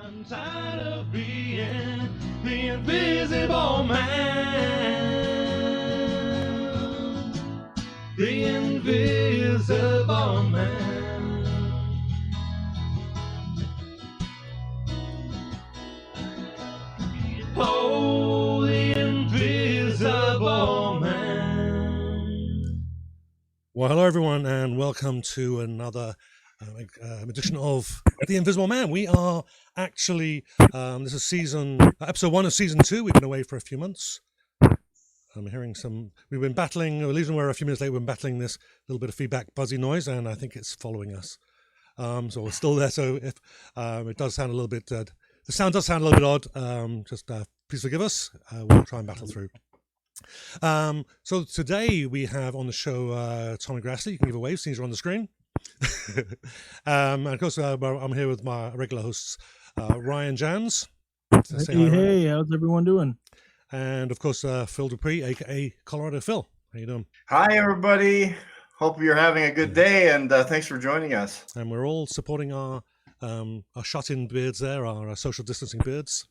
I'm tired of being the invisible man. The invisible man. Oh, the invisible man. Well, hello everyone, and welcome to another edition of The Invisible Man. We are actually, this is episode 1 of season 2. We've been away for a few months. I'm hearing we've been battling, the reason we're a few minutes late, we've been battling this little bit of feedback, buzzy noise, and I think it's following us. So we're still there, so if it does sound a little bit, the sound does sound a little bit odd, just please forgive us. We'll try and battle through. So today we have on the show Tommy Grassley. You can give a wave, since you're on the screen. And of course, I'm here with my regular hosts, Ryan Jans. Hey, how's everyone doing? And of course, Phil Dupuis, aka Colorado Phil. How you doing? Hi, everybody. Hope you're having a good day, and thanks for joining us. And we're all supporting our shut-in beards there, our social distancing beards.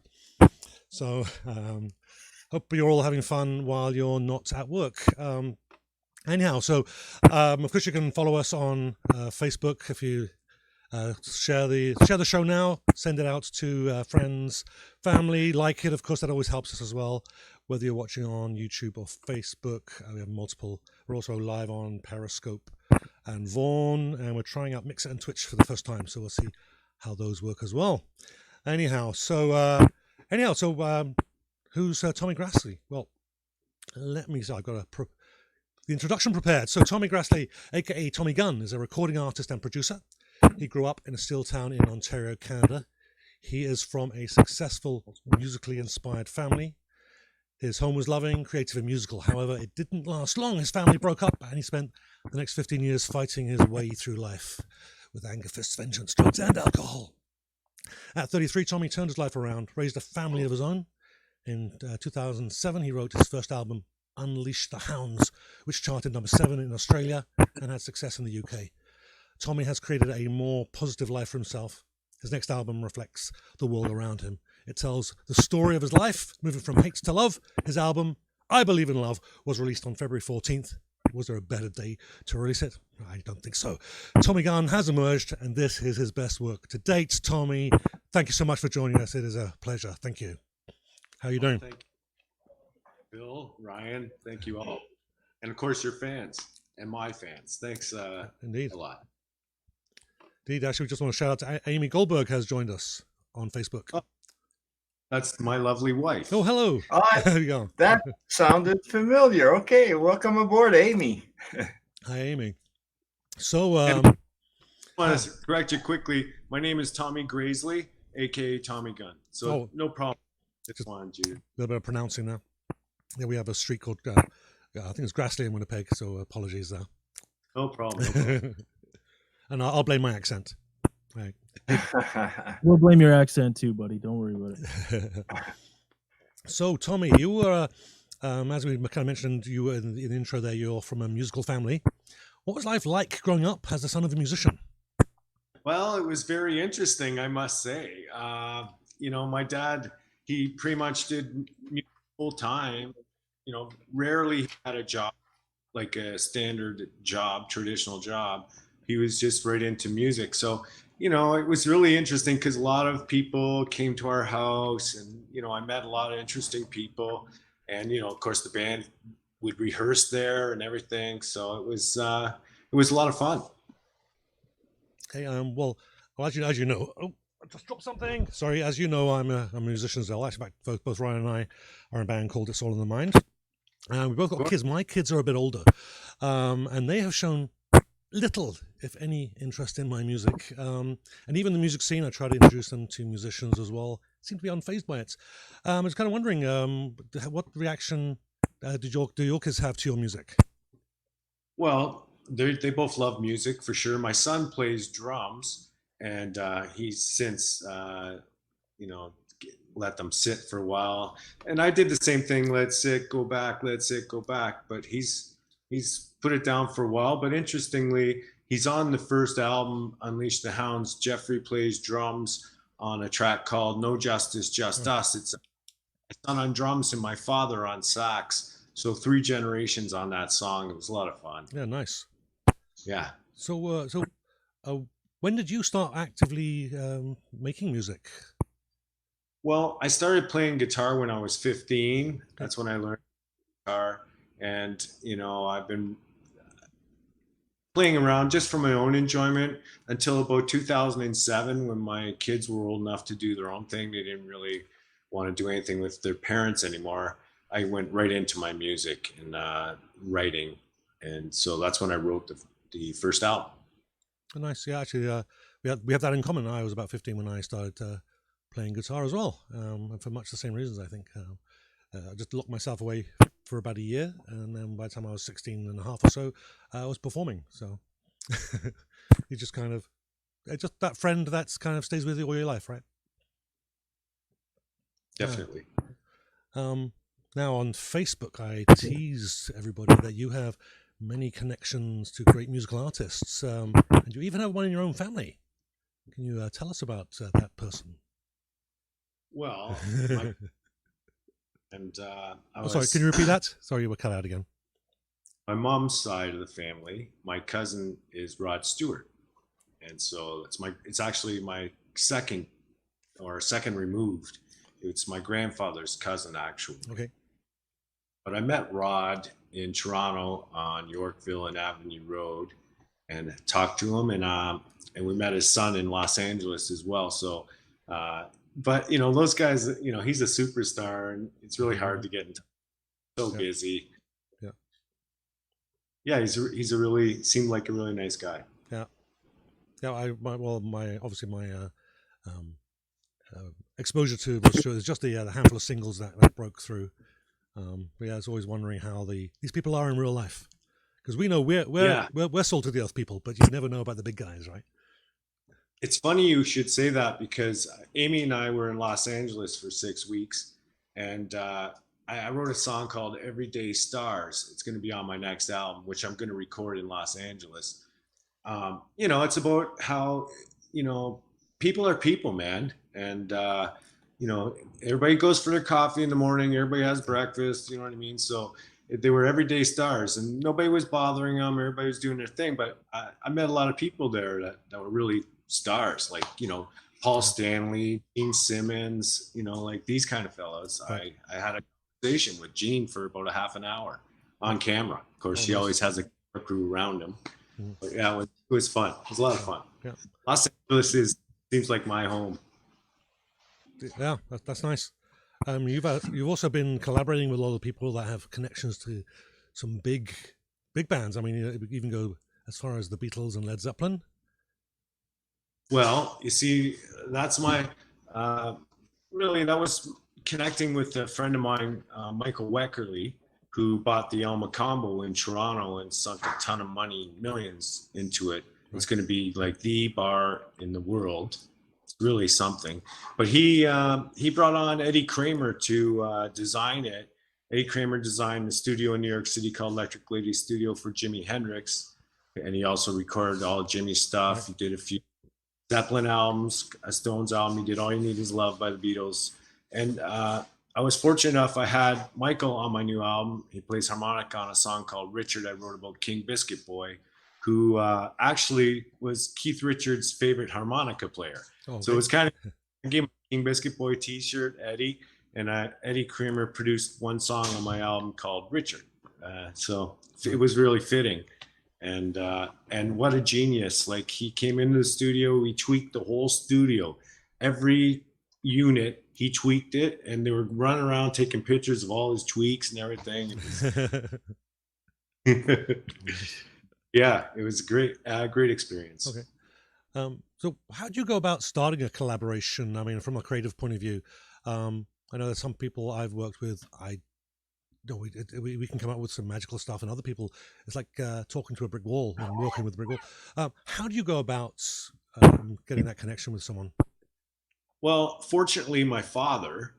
So hope you're all having fun while you're not at work. Anyhow, so of course you can follow us on Facebook. If you share the show now, send it out to friends, family, like it. Of course, that always helps us as well. Whether you're watching on YouTube or Facebook, we have multiple. We're also live on Periscope and Vaughn, and we're trying out Mixer and Twitch for the first time. So we'll see how those work as well. Anyhow, so who's Tommy Grassley? Well, let me see. I've got the introduction prepared. So Tommy Grassley, aka Tommy Gunn, is a recording artist and producer. He grew up in a steel town in Ontario, Canada. He is from a successful, musically inspired family. His home was loving, creative and musical. However, it didn't last long. His family broke up and he spent the next 15 years fighting his way through life with anger, fists, vengeance, drugs and alcohol. At 33, Tommy turned his life around, raised a family of his own. In 2007, he wrote his first album, Unleash the Hounds, which charted number 7 in Australia and had success in the UK. Tommy has created a more positive life for himself. His next album reflects the world around him. It tells the story of his life, moving from hate to love. His album, I Believe in Love, was released on February 14th. Was there a better day to release it? I don't think so. Tommy Gunn has emerged, and this is his best work to date. Tommy, thank you so much for joining us. It is a pleasure. Thank you. How are you doing? Thank you, Bill, Ryan. Thank you all, and of course your fans and my fans. Thanks, Indeed, a lot. Indeed. Actually, we just want to shout out to Amy Goldberg has joined us on Facebook. Oh, that's my lovely wife. Oh, hello. There you go. That sounded familiar. Okay, welcome aboard, Amy. Hi, Amy. So, I want to correct you quickly. My name is Tommy Grassley, aka Tommy Gunn. So no problem. Just wanted you. A little bit of pronouncing now. Yeah, we have a street called, I think it's Grassley in Winnipeg, so apologies there. No problem. And I'll blame my accent. Right. We'll blame your accent too, buddy. Don't worry about it. So, Tommy, you were, as we kind of mentioned, you were in the intro there, you're from a musical family. What was life like growing up as the son of a musician? Well, it was very interesting, I must say. My dad, he pretty much did music full time. Rarely had a job, like a standard job, traditional job. He was just right into music. So, it was really interesting because a lot of people came to our house and, I met a lot of interesting people. And, of course, the band would rehearse there and everything. So it was a lot of fun. Okay, well, as you know, I just dropped something. Sorry, as you know, I'm a musician as well. Actually, both Ryan and I are in a band called It's All in the Mind. We both got kids. My kids are a bit older, and they have shown little, if any, interest in my music. And even the music scene, I try to introduce them to musicians as well. Seem to be unfazed by it. I was kind of wondering, what reaction do your kids have to your music? Well, they both love music for sure. My son plays drums, and he's since let them sit for a while. And I did the same thing. Let's sit, go back. Let's sit, go back. But he's put it down for a while. But interestingly, he's on the first album, Unleash the Hounds. Jeffrey plays drums on a track called No Justice, Just Us. It's my son on drums and my father on sax. So 3 generations on that song. It was a lot of fun. Yeah, nice. Yeah. So, when did you start actively making music? Well, I started playing guitar when I was 15. That's when I learned guitar. And, you know, I've been playing around just for my own enjoyment until about 2007, when my kids were old enough to do their own thing. They didn't really want to do anything with their parents anymore. I went right into my music and writing. And so that's when I wrote the first album. Oh, nice. Yeah, actually, we have that in common. I was about 15 when I started playing guitar as well, and for much the same reasons, I think. I just locked myself away for about a year, and then by the time I was 16 and a half or so, I was performing. So you just kind of, just that friend that's kind of stays with you all your life, right? Definitely. Now on Facebook, I tease everybody that you have many connections to great musical artists, and you even have one in your own family. Can you tell us about that person? Well, and sorry, can you repeat that? Sorry, you were cut out again. My mom's side of the family, my cousin is Rod Stewart, and so it's actually my second removed. It's my grandfather's cousin, actually. Okay. But I met Rod in Toronto on Yorkville and Avenue Road, and talked to him, and we met his son in Los Angeles as well. So, but you know, those guys, you know, he's a superstar, and it's really hard to get in touch. So busy. Yeah. Yeah, he's a really seemed like a really nice guy. Yeah. Yeah. My exposure to Rod Stewart is just the handful of singles that broke through. But yeah, I was always wondering how these people are in real life, because we know we're salt of the earth people, but you never know about the big guys, right? It's funny you should say that, because Amy and I were in Los Angeles for 6 weeks, and I wrote a song called Everyday Stars. It's going to be on my next album, which I'm going to record in Los Angeles. You know, it's about how, you know, people are people, man. And, you know, everybody goes for their coffee in the morning. Everybody has breakfast. You know what I mean? So they were everyday stars, and nobody was bothering them. Everybody was doing their thing. But I met a lot of people there that were really stars, like, you know, Paul Stanley, Gene Simmons, you know, like these kind of fellows. I had a conversation with Gene for about a half an hour on camera. Of course, he always has a camera crew around him. But yeah, it was fun. It was a lot of fun. Yeah. Los Angeles seems like my home. Yeah, that's nice. You've also been collaborating with a lot of people that have connections to some big bands. I mean, you even go as far as the Beatles and Led Zeppelin. Well, you see, that's my really, that was connecting with a friend of mine, Michael Weckerly, who bought the Alma Combo in Toronto and sunk a ton of money, millions into it. It's going to be like the bar in the world. It's really something. But he brought on Eddie Kramer to design it. Eddie Kramer designed the studio in New York City called Electric Lady Studio for Jimi Hendrix, and he also recorded all Jimmy's stuff. He did a few Zeppelin albums, a Stones album. He did All You Need Is Love by the Beatles. And I was fortunate enough, I had Michael on my new album. He plays harmonica on a song called Richard I wrote about King Biscuit Boy, who actually was Keith Richards' favorite harmonica player. Oh, so it was kind of, I gave him a King Biscuit Boy t-shirt, Eddie, and Eddie Kramer produced one song on my album called Richard. So it was really fitting. And what a genius. Like, he came into the studio, he tweaked the whole studio. Every unit, he tweaked it, and they were running around taking pictures of all his tweaks and everything. Yeah, it was great experience. Okay. So how do you go about starting a collaboration? I mean, from a creative point of view, I know there's some people I've worked with, we can come up with some magical stuff, and other people, it's like talking to a brick wall and working with a brick wall. How do you go about getting that connection with someone? Well, fortunately, my father's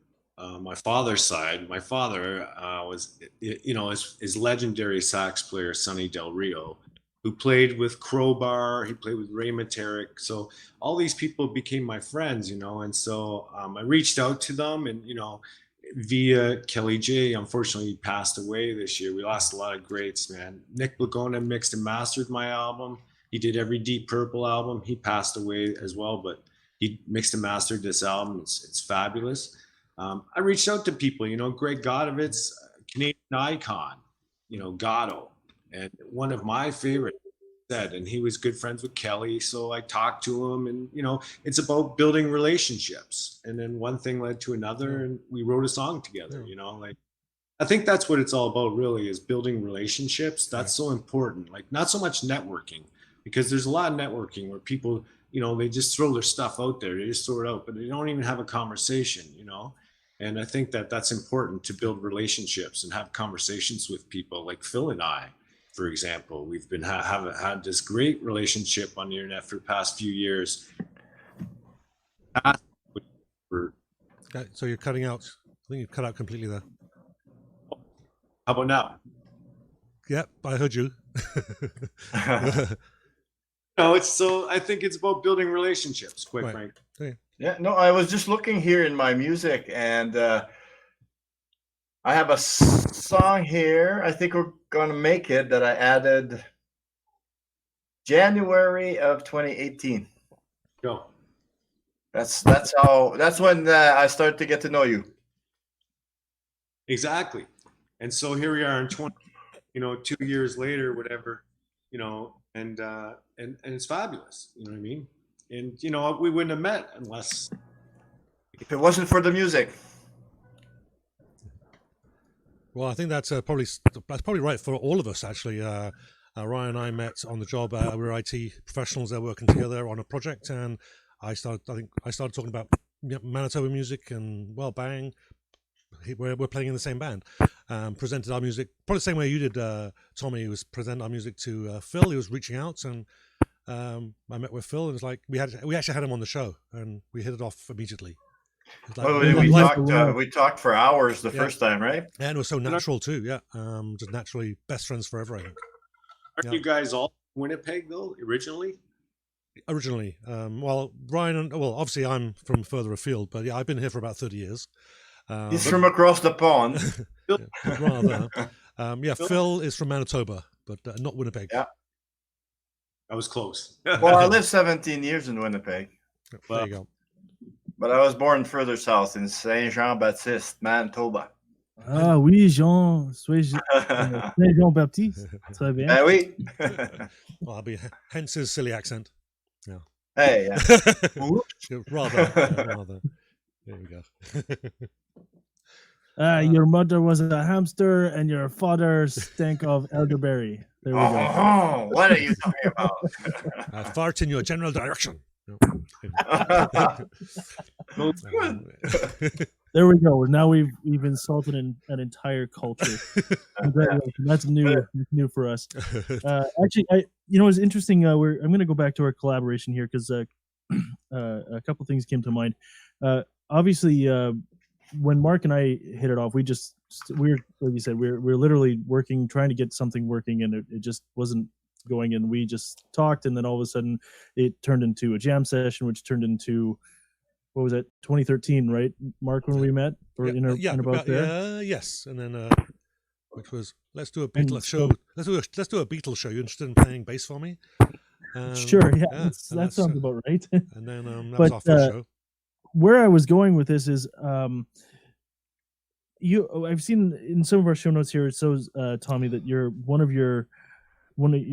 side, my father was, you know, his legendary sax player, Sonny Del Rio, who played with Crowbar. He played with Ray Materick. So all these people became my friends, and so I reached out to them, and via Kelly J. Unfortunately, he passed away this year. We lost a lot of greats, man. Nick Blagona mixed and mastered my album. He did every Deep Purple album. He passed away as well, but he mixed and mastered this album. It's fabulous. I reached out to people, Greg Godovitz, Canadian icon, Gatto, and one of my favorite said, and he was good friends with Kelly. So I talked to him, and, it's about building relationships. And then one thing led to another, and we wrote a song together, I think that's what it's all about, really, is building relationships. That's so important. Like, not so much networking, because there's a lot of networking where people, they just throw their stuff out there. They just throw it out, but they don't even have a conversation, And I think that that's important, to build relationships and have conversations with people like Phil and I, for example. We've been have had this great relationship on the internet for the past few years. Okay, so you're cutting out. I think you've cut out completely there. How about now? Yep, I heard you. I think it's about building relationships, quite frankly. Okay. Yeah, no, I was just looking here in my music, and I have a song here. I think we're going to make it, that I added January of 2018. Go. That's when I started to get to know you. Exactly. And so here we are in 2 years later, whatever, and it's fabulous. You know what I mean? And we wouldn't have met unless, if it wasn't for the music. Well, I think that's probably right for all of us, actually. Ryan and I met on the job. We were IT professionals there working together on a project, and I started talking about Manitoba music, and well, bang, we're playing in the same band. Presented our music probably the same way you did, Tommy. Was presenting our music to Phil. He was reaching out, and I met with Phil, and it was like we actually had him on the show, and we hit it off immediately. We talked for hours the first time, right? And it was so natural too. Yeah, just naturally best friends forever, I think. Aren't you guys all Winnipeg though originally? Originally, well, Ryan, obviously I'm from further afield, but yeah, I've been here for about 30 years. He's from across the pond. Rather, Phil is from Manitoba, but not Winnipeg. Yeah. I was close. Well, I lived 17 years in Winnipeg. There you go. But I was born further south in Saint-Jean-Baptiste, Manitoba. Ah oui, Saint-Jean-Baptiste. Très bien. Ah oui. Well, hence his silly accent. Yeah. Hey, yeah. rather. There we go. Your mother was a hamster and your father stank of elderberry. There we go. Oh, what are you talking about? Fart in your general direction. No. There we go. Now we've insulted an entire culture. That's new for us. Actually, it's interesting. I'm going to go back to our collaboration here because a couple things came to mind. Obviously, when Mark and I hit it off, we're like you said, we're literally working, trying to get something working, and it just wasn't going, and we just talked, and then all of a sudden it turned into a jam session, which turned into, what was it, 2013, right, Mark, when we met? Or yes, and then which was, let's do a Beatles show. Let's do a Beatles show. You interested in playing bass for me? Sure, that sounds about right. And then that was our first show. Where I was going with this is, I've seen in some of our show notes here, it shows, Tommy, that one of your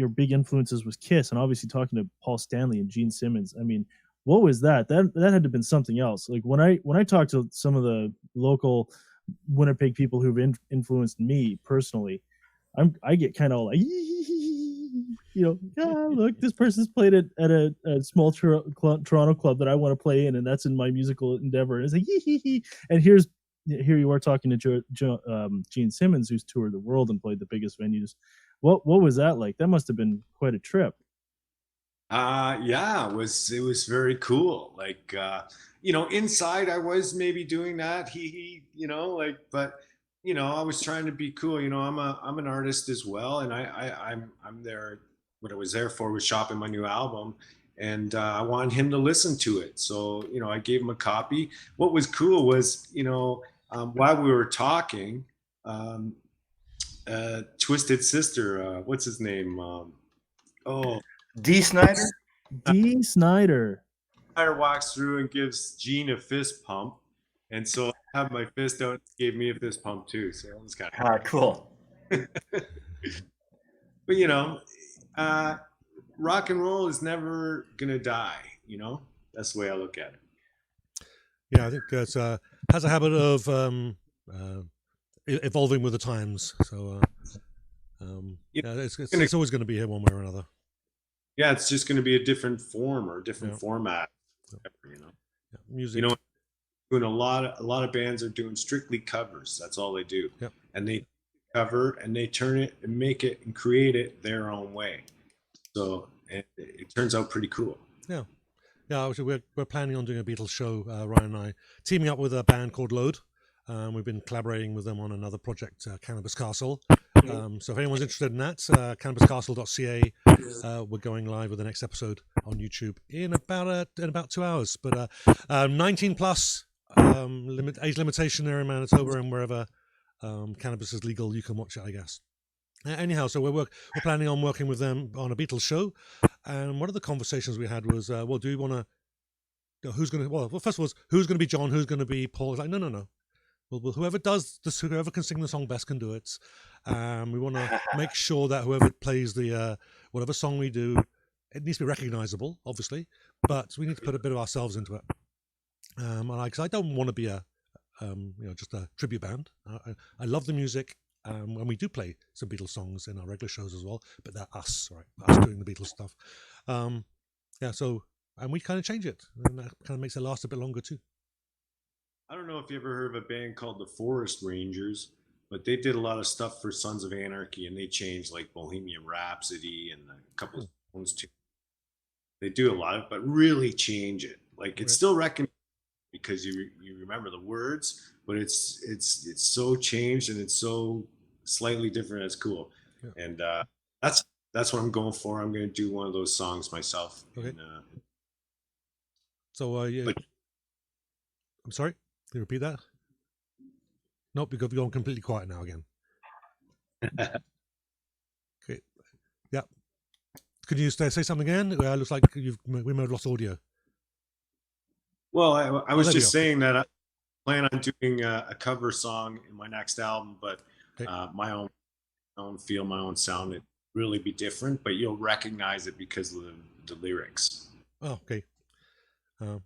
big influences was Kiss, and obviously talking to Paul Stanley and Gene Simmons. I mean, what was that? That had to have been something else. Like when I talk to some of the local Winnipeg people who've influenced me personally, I get kind of like, look, this person's played at a small Toronto club that I want to play in, and that's in my musical endeavor. And it's like, and here you are talking to Gene Simmons, who's toured the world and played the biggest venues. What was that like? That must have been quite a trip. Yeah, it was very cool. Like, inside I was maybe doing that, but I was trying to be cool. I'm an artist as well, and I'm there, what I was there for was shopping my new album, and I wanted him to listen to it. So I gave him a copy. What was cool was while we were talking, Twisted Sister, what's his name? D. Snyder. D. Snyder. Snyder walks through and gives Gene a fist pump, and so I have my fist out. Gave me a fist pump too. So that was kind of Cool. But rock and roll is never gonna die. That's the way I look at it. Yeah, I think it has a habit of evolving with the times. So it's always going to be here one way or another. Yeah, it's just going to be a different form or a different format. Music. Doing a lot of bands are doing strictly covers. That's all they do. Yep. And they cover and they turn it and make it and create it their own way. So it turns out pretty cool. Yeah. Yeah, actually, we're planning on doing a Beatles show, Ryan and I, teaming up with a band called Load. We've been collaborating with them on another project, Cannabis Castle. So if anyone's interested in that, cannabiscastle.ca. We're going live with the next episode on YouTube in about 2 hours. But 19 plus age limitation there in Manitoba and wherever cannabis is legal, you can watch it, I guess. Anyhow, so we're planning on working with them on a Beatles show, and one of the conversations we had was, do we want to? Who's going to? Well, first of all, who's going to be John? Who's going to be Paul? It's like, no. Well, whoever does this, whoever can sing the song best can do it. We want to make sure that whoever plays the whatever song we do, it needs to be recognizable, obviously, but we need to put a bit of ourselves into it. Because I don't want to be just a tribute band. I love the music. And we do play some Beatles songs in our regular shows as well, but they're us, right? Us doing the Beatles stuff. And we kind of change it, and that kind of makes it last a bit longer too. I don't know if you ever heard of a band called the Forest Rangers, but they did a lot of stuff for Sons of Anarchy, and they changed like Bohemian Rhapsody and a couple of songs too. They do a lot of, but really change it. Like it's still recognized because you remember the words, but it's so changed and it's so slightly different. It's cool. Yeah. And that's what I'm going for. I'm going to do one of those songs myself. Okay. And, I'm sorry, can you repeat that? Nope, because we're going completely quiet now again. Okay. Yeah. Could you say something again? It looks like we may have lost audio. Well, I was just saying that I plan on doing a cover song in my next album, but my own feel, my own sound. It really be different, but you'll recognize it because of the lyrics. Oh, okay.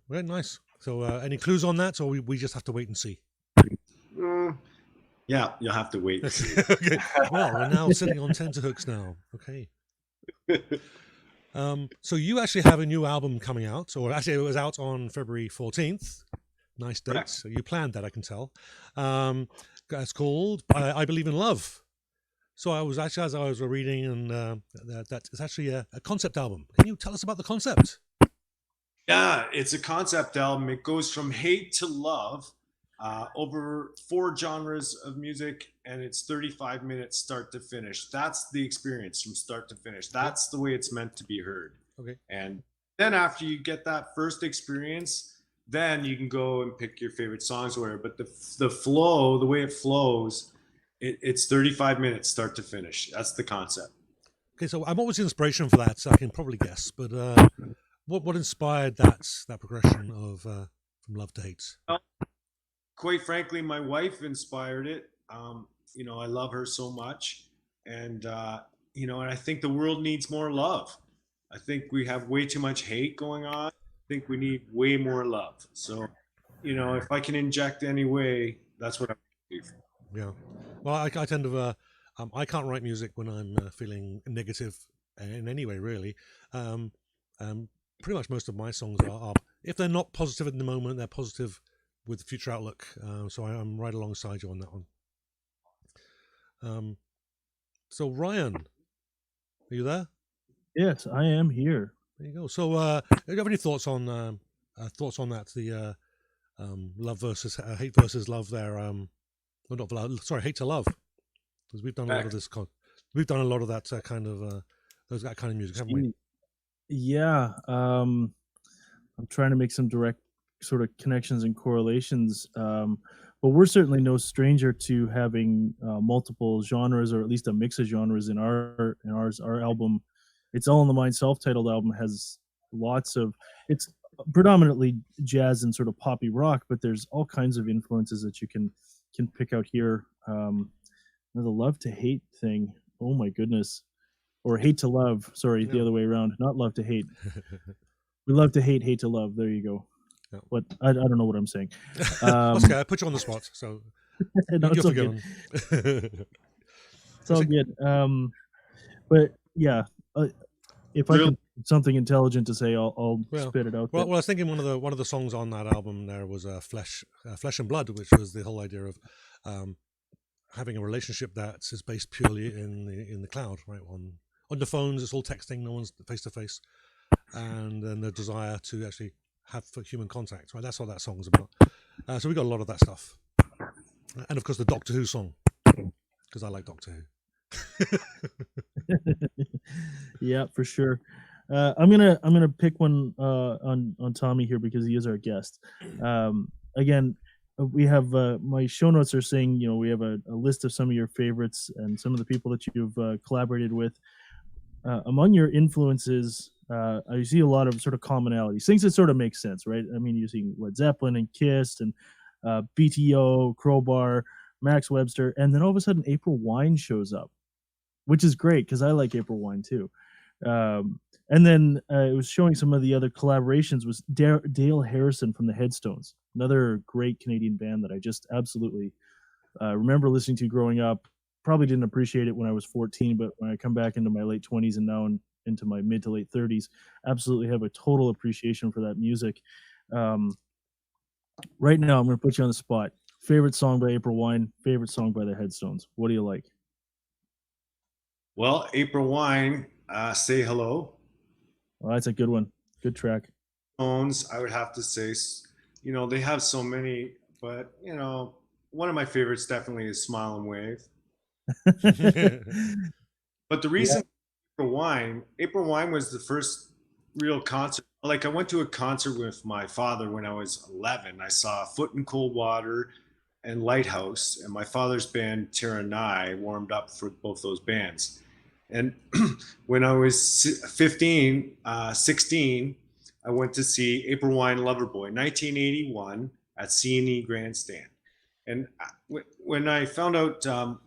Very nice. So, any clues on that, or we just have to wait and see? Yeah, you'll have to wait and see. Okay. Well, we're now sitting on tenterhooks now. Okay. So you actually have a new album coming out, or actually it was out on February 14th. Nice date. Correct. So you planned that, I can tell. It's called I Believe in Love. So I was actually, as I was reading, and that it's actually a concept album. Can you tell us about the concept? Yeah, it's a concept album. It goes from hate to love over 4 genres of music, and it's 35 minutes start to finish. That's the experience from start to finish. That's the way it's meant to be heard. Okay. And then after you get that first experience, then you can go and pick your favorite songs or whatever. But the flow, the way it flows, it's 35 minutes start to finish. That's the concept. Okay, so what was the inspiration for that? So I can probably guess, but what inspired that progression of from love to hate? Quite frankly, my wife inspired it. I love her so much, and and I think the world needs more love. I think we have way too much hate going on. I think we need way more love. So, if I can inject any way, that's what I'm doing. Yeah. Well, I tend to I can't write music when I'm feeling negative in any way, really. Pretty much most of my songs are, if they're not positive at the moment, they're positive with future outlook. So I'm right alongside you on that one. So Ryan, are you there? Yes, I am here. There you go. So do you have any thoughts on that? The love versus hate versus love there. Hate to love, because we've done a lot of this. We've done a lot of that kind of that kind of music, haven't we? Yeah. I'm trying to make some direct sort of connections and correlations. But we're certainly no stranger to having multiple genres, or at least a mix of genres in ours. Our album, It's All in the Mind, self-titled album, has lots of. It's predominantly jazz and sort of poppy rock, but there's all kinds of influences that you can pick out here. The love to hate thing. Oh my goodness. Or hate to love. Sorry, the Yeah. other way around. Not love to hate. We love to hate, hate to love. There you go. Yeah. But I don't know what I'm saying. Okay, I put you on the spot, so No, you're it's all good. forgiven. It's all good. But yeah, if I can something intelligent to say, I'll spit it out. Well, I was thinking one of the songs on that album there was Flesh and Blood, which was the whole idea of having a relationship that is based purely in the cloud, right? On the phones, it's all texting, no one's face to face, and then the desire to actually have human contact, right? That's what that song's about. So we got a lot of that stuff, and of course the Doctor Who song, because I like Doctor Who. Yeah, for sure. I'm gonna pick one on Tommy here because he is our guest. Again, we have my show notes are saying, you know, we have a list of some of your favorites and some of the people that you've collaborated with. Among your influences, I see a lot of sort of commonalities, things that sort of make sense, right? I mean, you're seeing Led Zeppelin and Kiss and BTO, Crowbar, Max Webster, and then all of a sudden April Wine shows up, which is great because I like April Wine too. And then it was showing some of the other collaborations was Dale Harrison from the Headstones, another great Canadian band that I just absolutely remember listening to growing up. Probably didn't appreciate it when I was 14, but when I come back into my late 20s and now into my mid to late 30s, absolutely have a total appreciation for that music. Right now, I'm going to put you on the spot. Favorite song by April Wine, favorite song by the Headstones. What do you like? Well, April Wine, Say Hello. Well, that's a good one. Good track. Tones, I would have to say, you know, they have so many, but, you know, one of my favorites definitely is Smile and Wave. But the reason April Wine was the first real concert. Like I went to a concert with my father when I was 11. I saw Foot in Cold Water and Lighthouse, and my father's band Tara Nye warmed up for both those bands. And when I was 16, I went to see April Wine Loverboy, 1981 at C&E Grandstand. And when I found out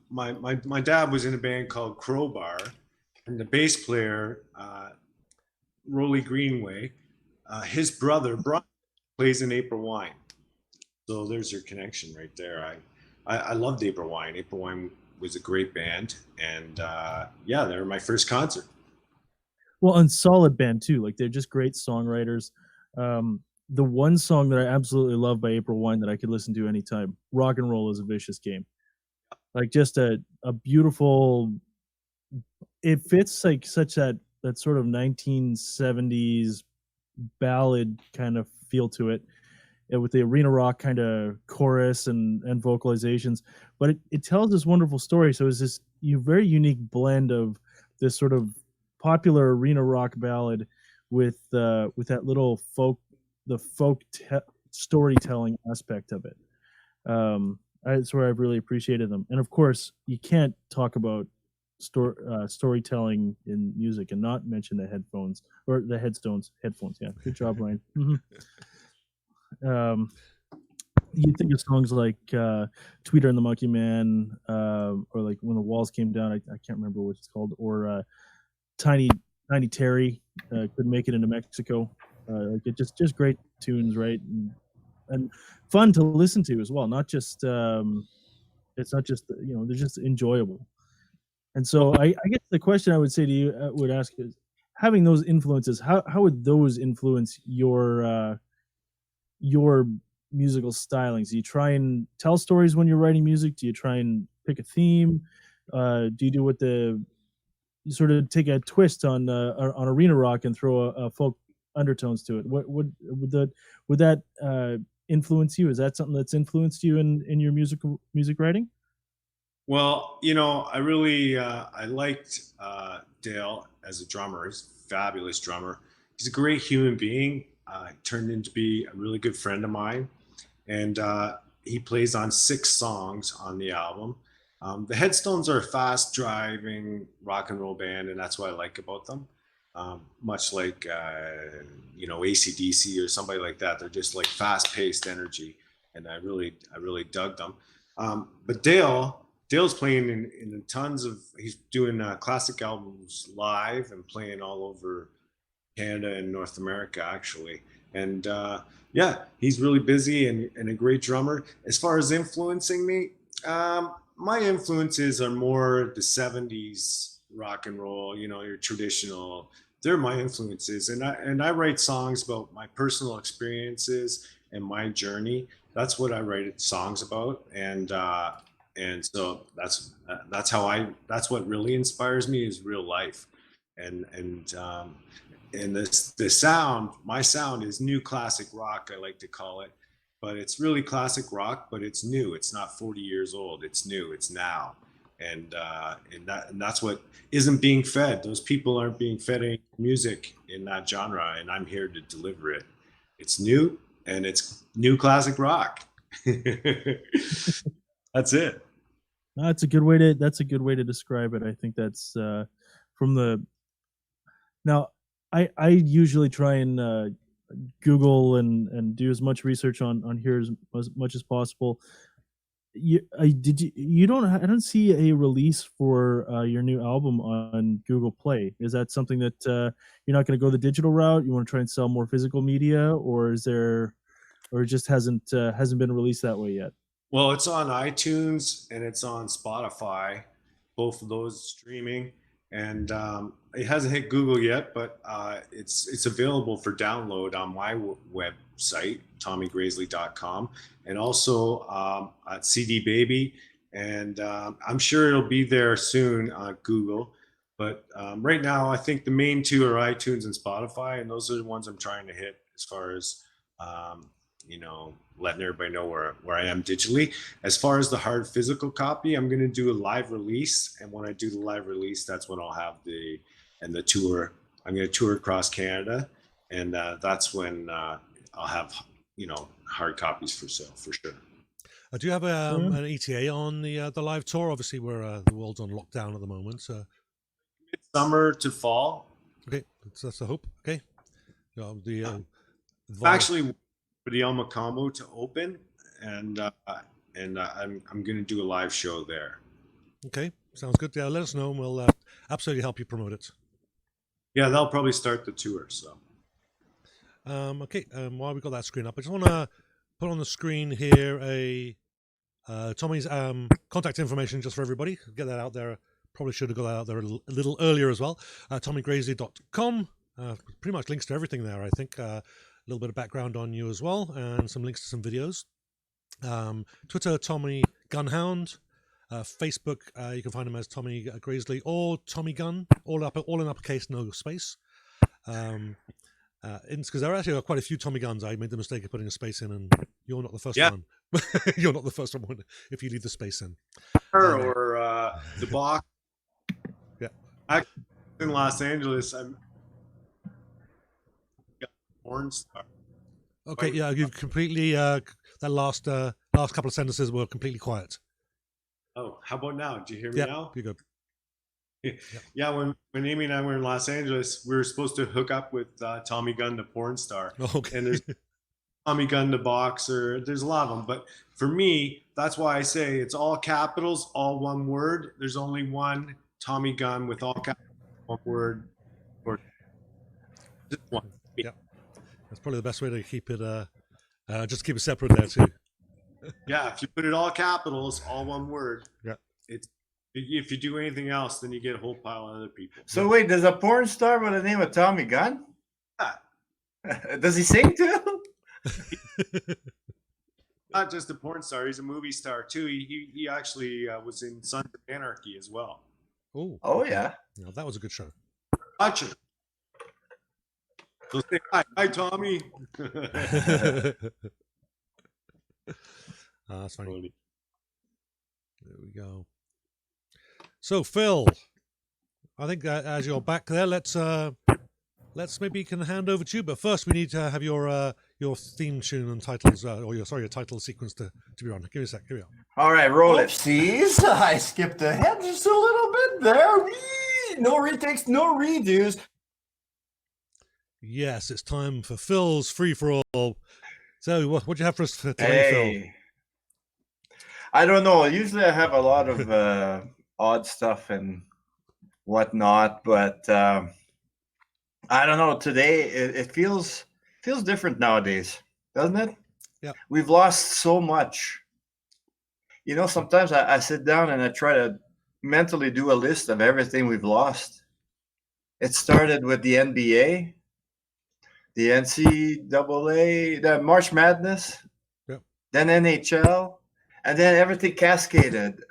my dad was in a band called Crowbar, and the bass player, Rolly Greenway, his brother, Brian, plays in April Wine. So there's your connection right there. I loved April Wine. April Wine was a great band. And yeah, they were my first concert. Well, and solid band too. Like they're just great songwriters. The one song that I absolutely love by April Wine that I could listen to anytime, Rock and Roll is a Vicious Game. Like just a beautiful, it fits like such that sort of 1970s ballad kind of feel to it, with the arena rock kind of chorus and vocalizations. But it tells this wonderful story. So it's this very unique blend of this sort of popular arena rock ballad with that little folk storytelling aspect of it. That's where I've really appreciated them. And of course, you can't talk about storytelling in music and not mention the headphones or the Headstones. Headphones, yeah. Good job, Ryan. Mm-hmm. You think of songs like Tweeter and the Monkey Man, or like When the Walls Came Down. I can't remember what it's called, or Tiny Terry, Couldn't Make It into Mexico. Like it just great tunes, right? And fun to listen to as well. Not just it's not just they're just enjoyable. And so I guess the question I would say to you would ask is, having those influences, how would those influence your musical stylings? Do you try and tell stories when you're writing music? Do you try and pick a theme? Do you do you sort of take a twist on arena rock and throw a folk undertones to it? What would that influence you? Is that something that's influenced you in your music writing? Well, you know, I really I liked Dale, as a drummer. He's a fabulous drummer. He's a great human being. Turned into be a really good friend of mine, and he plays on 6 songs on the album. The Headstones are a fast driving rock and roll band, and that's what I like about them. Much like AC/DC or somebody like that. They're just like fast paced energy, and I really dug them. But Dale's playing in tons of. He's doing classic albums live and playing all over Canada and North America actually. And he's really busy and a great drummer. As far as influencing me, my influences are more the 70s rock and roll, your traditional. They're my influences, and I write songs about my personal experiences and my journey. That's what I write songs about, and so that's what really inspires me is real life, and my sound is new classic rock, I like to call it, but it's really classic rock, but it's new. It's not 40 years old. It's new. It's now. And that's what isn't being fed. Those people aren't being fed any music in that genre, and I'm here to deliver it. It's new, and it's new classic rock. That's it. That's a good way to describe it. I think that's from the. Now, I usually try and Google and do as much research on here as much as possible. I don't see a release for your new album on Google Play. Is that something that you're not going to go the digital route? You want to try and sell more physical media, or it just hasn't been released that way yet? Well, it's on iTunes and it's on Spotify, both of those streaming, and it hasn't hit Google yet, but it's available for download on my website, TommyGrassley.com, and also at CD Baby, and I'm sure it'll be there soon on Google. But right now, I think the main 2 are iTunes and Spotify, and those are the ones I'm trying to hit as far as letting everybody know where I am digitally. As far as the hard physical copy, I'm going to do a live release, and when I do the live release, that's when I'll have the tour. I'm going to tour across Canada, and that's when I'll have hard copies for sale for sure. Do you have an ETA on the live tour? Obviously, the world's on lockdown at the moment. So summer to fall. Okay, that's the hope. Okay, actually for the El Macamo to open, and I'm going to do a live show there. Okay, sounds good. Yeah, let us know, and we'll absolutely help you promote it. Yeah, they'll probably start the tour. So, okay. While we got that screen up, I just want to put on the screen here Tommy's contact information just for everybody. Get that out there. Probably should have got that out there a little earlier as well. TommyGrassley.com. Pretty much links to everything there, I think. A little bit of background on you as well, and some links to some videos. Twitter, Tommy Gunhound. Facebook, you can find him as Tommy Grassley or Tommy Gunn, all in uppercase, no space. Because there actually are quite a few Tommy Guns. I made the mistake of putting a space in, and you're not the first one. You're not the first one if you leave the space in. Or the box. Yeah. Actually, in Los Angeles, I'm porn star. Okay, yeah, you've completely that last couple of sentences were completely quiet. Oh, how about now? Do you hear me now? You're good. Yeah, when Amy and I were in Los Angeles, we were supposed to hook up with Tommy Gunn, the porn star. Okay. And there's Tommy Gunn, the boxer. There's a lot of them. But for me, that's why I say it's all capitals, all one word. There's only one Tommy Gunn with all capitals, one word. Or just one. Yeah. That's probably the best way to keep it, just keep it separate there too. Yeah, if you put it all capitals, all one word. Yeah. If you do anything else, then you get a whole pile of other people. So wait, there's a porn star by the name of Tommy Gunn? Yeah. Does he sing too? Not just a porn star; he's a movie star too. He actually was in Sons of Anarchy as well. Oh yeah. No, that was a good show. Watch it. So say hi, Tommy. That's funny. There we go. So Phil, I think as you're back there, let's maybe can hand over to you. But first, we need to have your theme tune and titles, or your title sequence to be on. Give me a sec. Here we are. All right, roll it. Oopsies, I skipped ahead just a little bit there. Whee! No retakes, no redos. Yes, it's time for Phil's free for all. So, what do you have for us today, Phil? I don't know. Usually, I have a lot of odd stuff and whatnot, but I don't know. Today, it feels different nowadays, doesn't it? Yeah. We've lost so much. You know, sometimes I sit down and I try to mentally do a list of everything we've lost. It started with the NBA, the NCAA, the March Madness, Yep. then NHL, and then everything cascaded.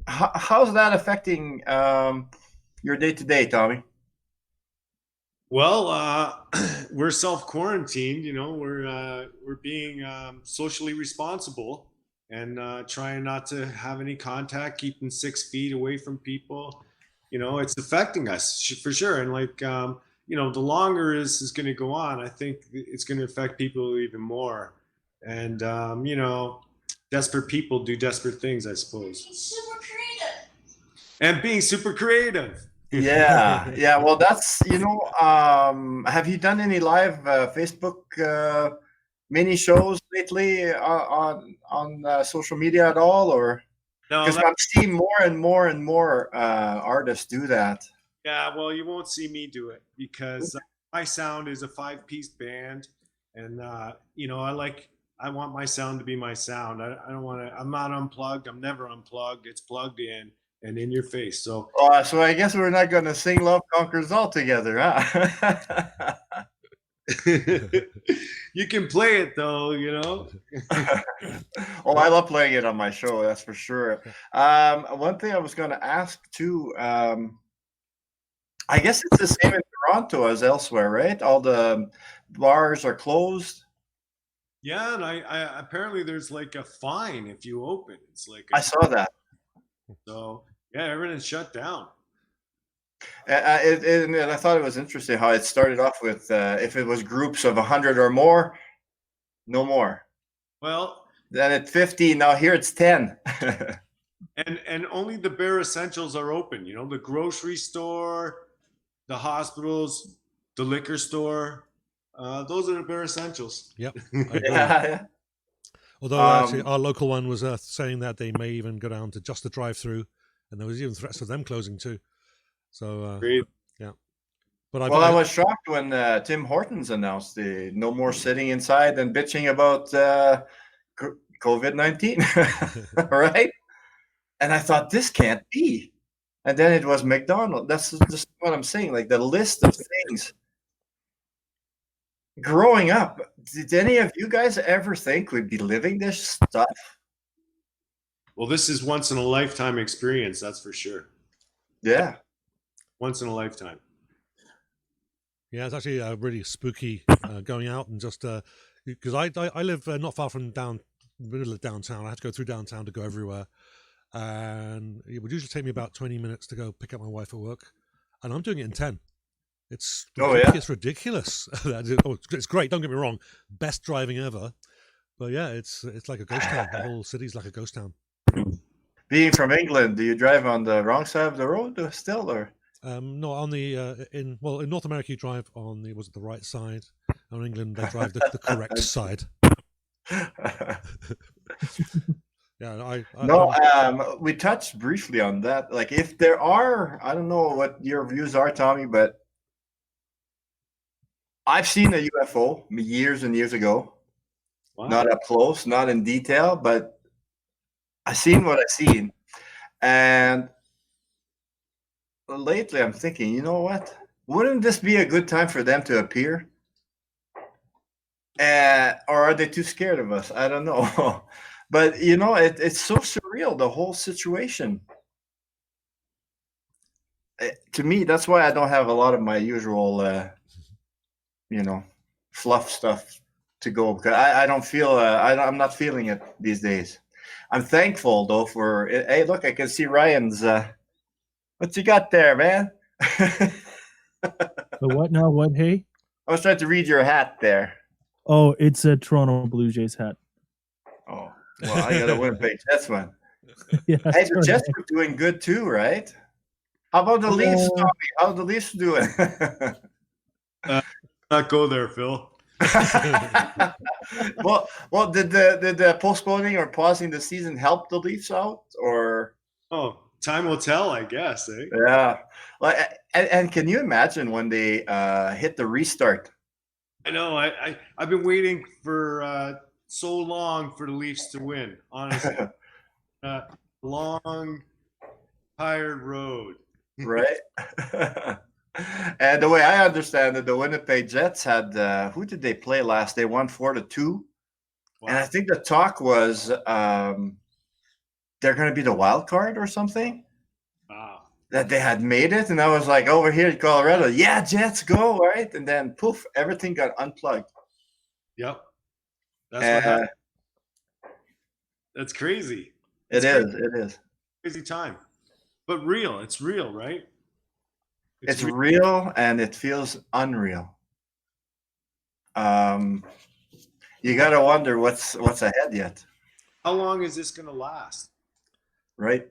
How's that affecting your day-to-day, Tommy? Well, we're self-quarantined. You know, we're being socially responsible and trying not to have any contact, keeping 6 feet away from people. You know, it's affecting us for sure. And like, you know, the longer this is going to go on, I think it's going to affect people even more. And, you know, desperate people do desperate things, I suppose. Super creative. And being super creative. Yeah. Well, that's, you know, have you done any live Facebook mini shows lately on social media at all, or? No, Because I'm seeing more and more artists do that. yeah, well, you won't see me do it because my sound is a 5-piece band, and you know, I want my sound to be my sound. I don't want to. I'm not unplugged. I'm never unplugged. It's plugged in and in your face. So, So I guess we're not going to sing "Love Conquers All" together, huh? you can play it though, you know. Oh, I love playing it on my show. That's for sure. One thing I was going to ask too. I guess it's the same in Toronto as elsewhere, right? All the bars are closed. Yeah, and I apparently there's like a fine if you open. It's like I saw that. So yeah, everything's shut down. And I thought it was interesting how it started off with if it was groups of 100 or more, no more. Well, Then at 50, now here it's 10. and only the bare essentials are open. You know, the grocery store, the hospitals, the liquor store. Those are the bare essentials. Yep. I agree. Yeah. Although actually, our local one was saying that they may even go down to just the drive-through, and there was even threats of them closing too. So Agreed. yeah. But I was shocked when Tim Hortons announced the no more sitting inside and bitching about COVID-19, right? And I thought this can't be. And then it was McDonald's. That's just what I'm saying. Like the list of things. Growing up, did any of you guys ever think we'd be living this stuff? Well, this is once in a lifetime experience, that's for sure. Yeah. Once in a lifetime. Yeah, it's actually really spooky going out and just because I live not far from middle of downtown. I had to go through downtown to go everywhere, and it would usually take me about 20 minutes to go pick up my wife at work, and I'm doing it in 10. It's it's ridiculous. It's great. Don't get me wrong, best driving ever, but yeah, it's like a ghost town. The whole city's like a ghost town. Being from England, do you drive on the wrong side of the road still, or? No, on the in North America you drive on the right side. In England they drive the correct side. Yeah, we touched briefly on that. Like, if there are, I don't know what your views are, Tommy, but I've seen a UFO years and years ago. Wow. Not up close, not in detail, but I've seen what I've seen. And lately I'm thinking, you know what? Wouldn't this be a good time for them to appear? Or are they too scared of us? I don't know. But, you know, it's so surreal, the whole situation. To me, that's why I don't have a lot of my usual, fluff stuff to go. Because I don't feel, I'm not feeling it these days. I'm thankful, though, for, hey, look, I can see Ryan's What you got there, man? The what now? What? Hey? I was trying to read your hat there. Oh, it's a Toronto Blue Jays hat. Oh, well, I got a Winnipeg Jets one. Yeah. Hey, the sorry, Jets man. were doing good too, right? How about the Leafs, Tommy? How are the Leafs doing? Not go there, Phil. well, did the postponing or pausing the season help the Leafs out, or? Oh, time will tell, I guess. Eh? Yeah, like, and can you imagine when they hit the restart? I know. I've been waiting for so long for the Leafs to win. Honestly, long, tired road. Right. And the way I understand it, the Winnipeg Jets had who did they play last? They won 4-2, and I think the talk was they're going to be the wild card or something. Wow. That they had made it, and I was like, over here in Colorado, yeah, Jets go, right? And then poof, everything got unplugged. Yep. That's what happened. That's crazy. It is. Crazy time. But real. It's real, right? It's real, and it feels unreal. You got to wonder what's ahead yet. How long is this going to last? Right.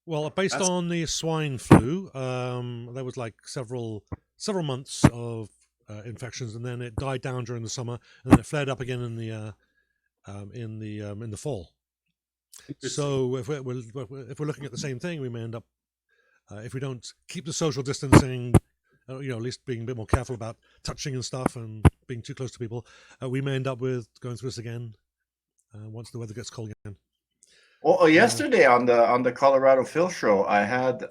Well, based on the swine flu, there was like several months of infections, and then it died down during the summer, and then it flared up again in the fall. So if we're looking at the same thing, we may end up, if we don't keep the social distancing, at least being a bit more careful about touching and stuff and being too close to people, we may end up with going through this again once the weather gets cold again. Well, yesterday on the Colorado Phil show, I had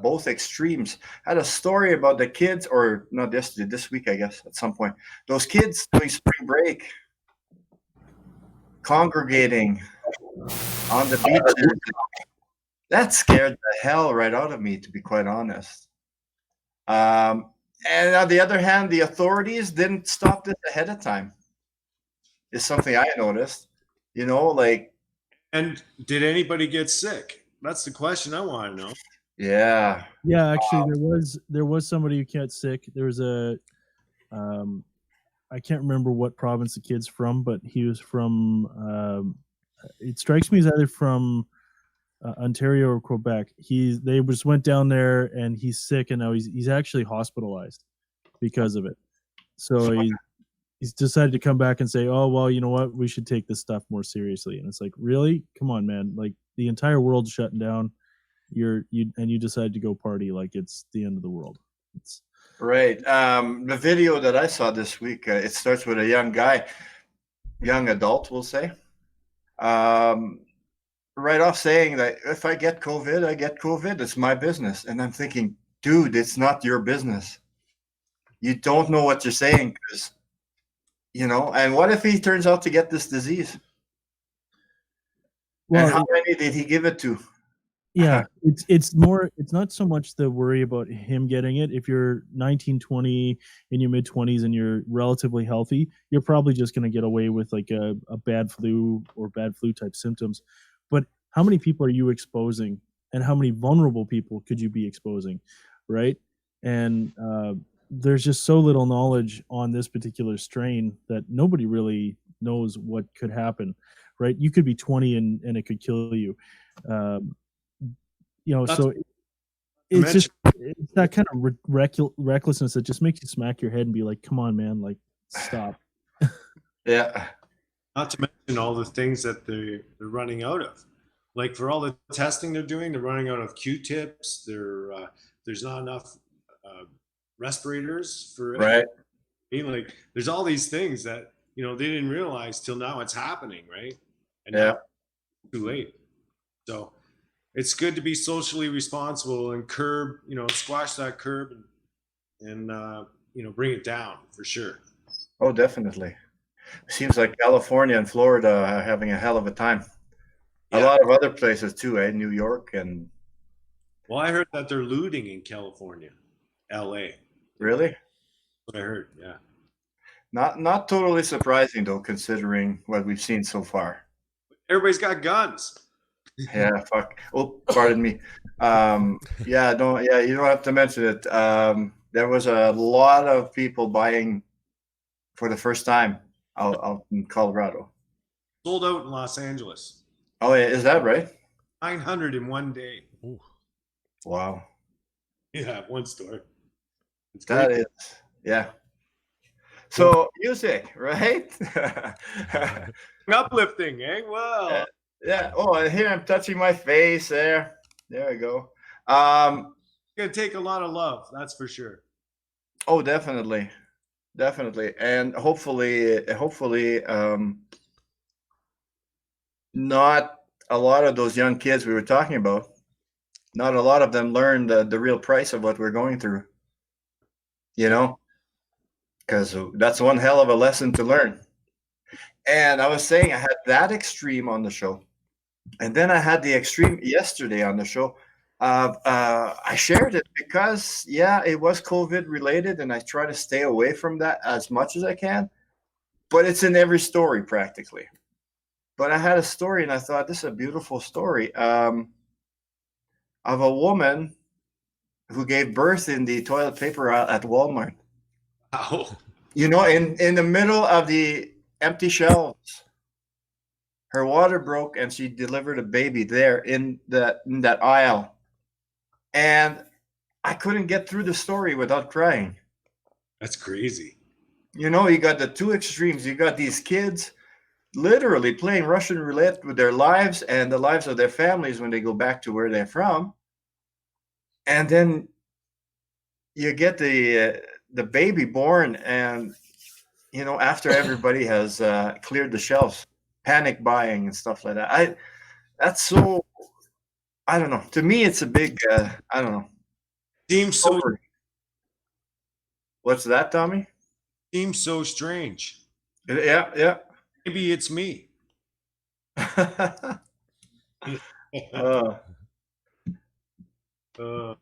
both extremes. I had a story about the kids, or not yesterday, this week, I guess, at some point. Those kids doing spring break, congregating on the beaches. That scared the hell right out of me, to be quite honest. And on the other hand, the authorities didn't stop this ahead of time. Is something I noticed. And did anybody get sick? That's the question I want to know. Yeah. Yeah, actually, there was somebody who got sick. There was I can't remember what province the kid's from, but he was from. It strikes me as either from Ontario or Quebec. They just went down there and he's sick, and now he's actually hospitalized because of it. So he's decided to come back and say, "Oh well, you know what? We should take this stuff more seriously." And it's like, really? Come on, man! Like the entire world's shutting down. You decide to go party like it's the end of the world. It's right. The video that I saw this week, it starts with a young adult, we'll say, right off saying that if I get COVID, I get COVID. It's my business. And I'm thinking, dude, it's not your business. You don't know what you're saying because, and what if he turns out to get this disease? Well, and how many did he give it to? Yeah, it's not so much the worry about him getting it. If you're 19, 20, in your mid-20s and you're relatively healthy, you're probably just going to get away with like a bad flu or bad flu type symptoms. But how many people are you exposing, and how many vulnerable people could you be exposing, right? And there's just so little knowledge on this particular strain that nobody really knows what could happen, right? You could be 20 and it could kill you. So it's that kind of recklessness that just makes you smack your head and be like, come on, man, like, stop. Yeah. Not to mention all the things that they're running out of. Like for all the testing they're doing, they're running out of Q-tips. There's not enough respirators for right. Like there's all these things that they didn't realize till now it's happening, right? And yeah, now it's too late. So it's good to be socially responsible and squash that curb and bring it down for sure. Oh, definitely. Seems like California and Florida are having a hell of a time. Yeah. A lot of other places too, New York and. Well, I heard that they're looting in California, LA. Really? That's what I heard. Yeah. Not totally surprising though, considering what we've seen so far. Everybody's got guns. Yeah, fuck. Oh, pardon me. Yeah, don't. Yeah, you don't have to mention it. There was a lot of people buying for the first time out in Colorado. Sold out in Los Angeles. Oh, yeah, is that right? 900 in one day. Ooh. Wow, Yeah, one store. It's that great. is, yeah. So music, right? Uplifting, eh? Well, Yeah. Oh, and here I'm touching my face. There we go. Um. it's gonna take a lot of love, that's for sure. Oh, definitely, definitely, and hopefully, not a lot of those young kids we were talking about. Not a lot of them learned the real price of what we're going through. You know, because that's one hell of a lesson to learn. And I was saying I had that extreme on the show, and then I had the extreme yesterday on the show. I shared it because, yeah, it was COVID related, and I try to stay away from that as much as I can. But it's in every story practically. But I had a story, and I thought this is a beautiful story of a woman who gave birth in the toilet paper aisle at Walmart. Wow. You know, in the middle of the empty shelves. Her water broke, and she delivered a baby there in that aisle. And I couldn't get through the story without crying. That's crazy. You know, you got the two extremes. You got these kids literally playing Russian roulette with their lives and the lives of their families when they go back to where they're from. And then you get the baby born, and you know, after everybody has cleared the shelves, panic buying and stuff like that. That's so, I don't know. To me, it's a big I don't know. Seems What's that, Tommy? so strange. Yeah, yeah. Maybe it's me. Uh, Uh,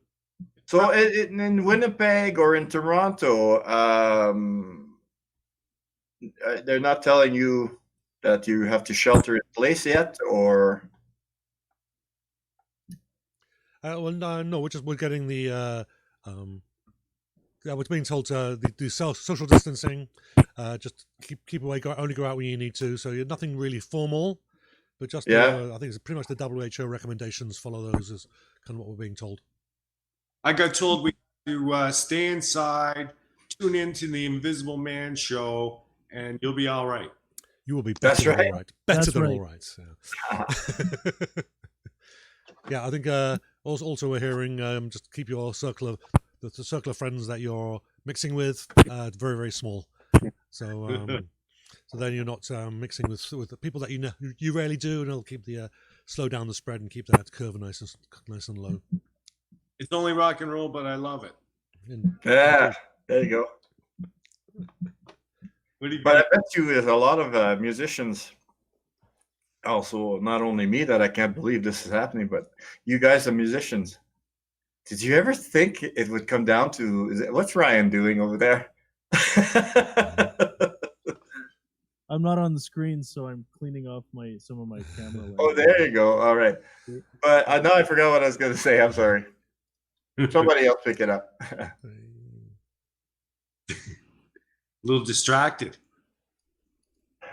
so in Winnipeg or in Toronto, they're not telling you that you have to shelter in place yet, or Well, no, we're getting the yeah, we're being told to do social distancing. Just keep away. Only go out when you need to. So you're nothing really formal, but just yeah. I think it's pretty much the WHO recommendations. Follow those is kind of what we're being told. I got told we have to stay inside, tune into the Invisible Man show, and you'll be all right. You will be better That's than right. all right. Better That's than right. all right. Yeah. Yeah, I think also we're hearing just keep your circle of the circle of friends that you're mixing with very very small. So so then you're not mixing with the people that you know you rarely do, and it'll keep the slow down the spread and keep that curve nice and low. It's only rock and roll, but I love it. Yeah, there you go. What do you But I bet you there's a lot of musicians. Also, not only me that I can't believe this is happening, but you guys are musicians. Did you ever think it would come down to what's Ryan doing over there? I'm not on the screen, so I'm cleaning off some of my camera lenses. Oh, there you go. All right. But now I forgot what I was going to say. I'm sorry. Somebody else pick it up. A little distracted.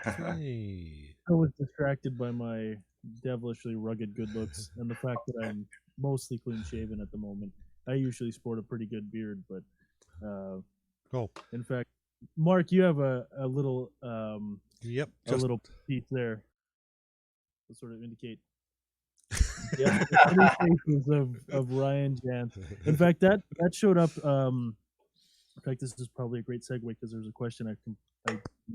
Hey. I was distracted by my devilishly rugged good looks and the fact that I'm mostly clean shaven at the moment. I usually sport a pretty good beard, but Oh, in fact, Mark, you have a little yep. a little piece there to sort of indicate faces of Ryan Jan. In fact, that showed up. In fact, this is probably a great segue because there's a question I can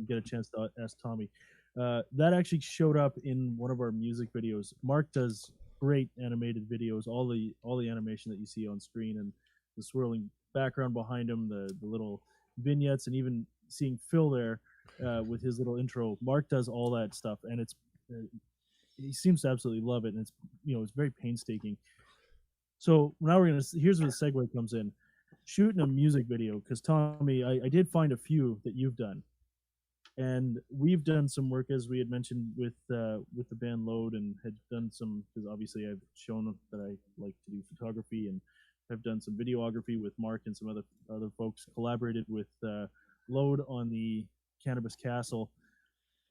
get a chance to ask Tommy. That actually showed up in one of our music videos. Mark does great animated videos. All the animation that you see on screen and the swirling background behind him, the little vignettes, and even seeing Phil there with his little intro. Mark does all that stuff, and it's he seems to absolutely love it, and it's very painstaking. So now here's where the segue comes in. Shooting a music video, because Tommy, I did find a few that you've done, And we've done some work, as we had mentioned, with the band Load, and had done some, because obviously I've shown that I like to do photography, and have done some videography with Mark and some other folks. Collaborated with Load on the Cannabis Castle.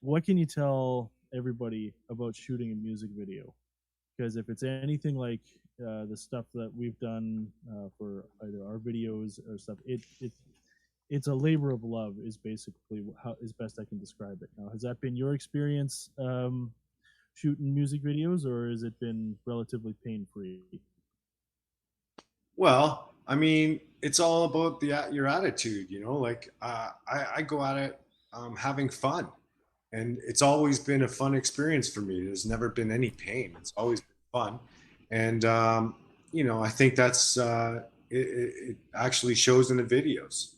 What can you tell everybody about shooting a music video? Because if it's anything like the stuff that we've done for either our videos or stuff, it's a labor of love, is basically how is best I can describe it. Now, has that been your experience shooting music videos, or has it been relatively pain-free? Well, I mean, it's all about your attitude, you know. Like I go at it having fun, and it's always been a fun experience for me. There's never been any pain. It's always been fun, and you know, I think that's it actually shows in the videos.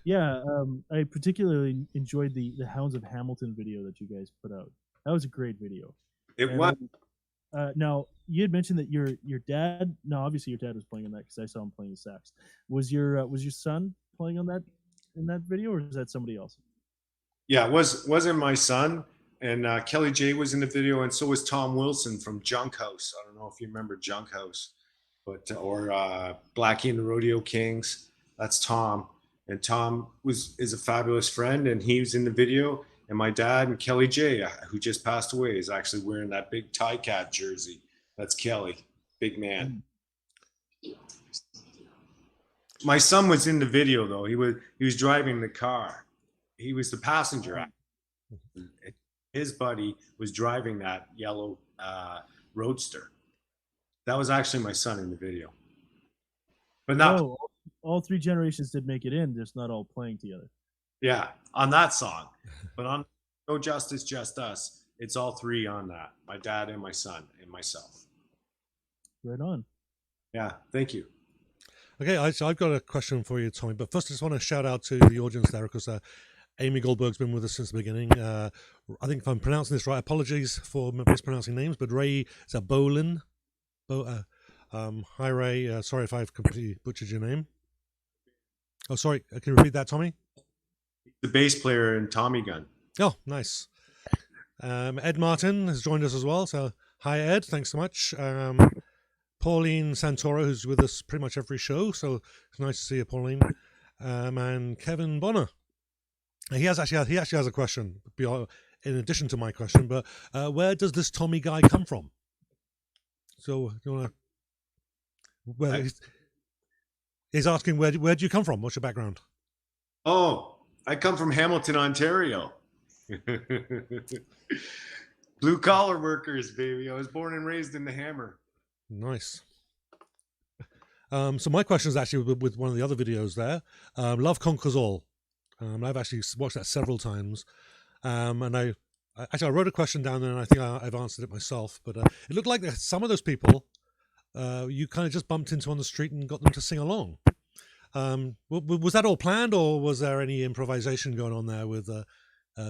Yeah, I particularly enjoyed the Hounds of Hamilton video that you guys put out. That was a great video. It And was. now, you had mentioned that your dad. No, obviously your dad was playing on that, because I saw him playing the sax. Was your son playing on that in that video, or is that somebody else? Yeah, it wasn't my son, and Kelly J was in the video, and so was Tom Wilson from Junk House. I don't know if you remember Junk House, but or Blackie and the Rodeo Kings. That's Tom, and Tom is a fabulous friend, and he was in the video. And my dad and Kelly J, who just passed away, is actually wearing that big Tie Cat jersey. That's Kelly, big man. My son was in the video though. He was driving the car. He was the passenger. His buddy was driving that yellow Roadster. That was actually my son in the video. But not all three generations did make it in, just not all playing together. Yeah, on that song. But on No Justice, Just Us, it's all three on that. My dad and my son and myself. Right on. Yeah, thank you. Okay, so I've got a question for you, Tommy. But first, I just want to shout out to the audience there, because Amy Goldberg's been with us since the beginning. I think if I'm pronouncing this right, apologies for mispronouncing names, but Ray, is that Bolin? Hi, Ray. Sorry if I've completely butchered your name. Oh, sorry. Can you repeat that, Tommy? The bass player in Tommy Gun. Oh, nice. Ed Martin has joined us as well. So, hi, Ed. Thanks so much. Pauline Santoro, who's with us pretty much every show. So, it's nice to see you, Pauline. And Kevin Bonner. He actually has a question in addition to my question. But where does this Tommy guy come from? So, you want to? He's asking where do you come from? What's your background? Oh, I come from Hamilton, Ontario. Blue collar workers, baby. I was born and raised in the Hammer. Nice. So my question is actually with one of the other videos there. Love Conquers All. I've actually watched that several times. And I wrote a question down there, and I think I've answered it myself. But it looked like some of those people you kind of just bumped into on the street and got them to sing along. Was that all planned, or was there any improvisation going on there with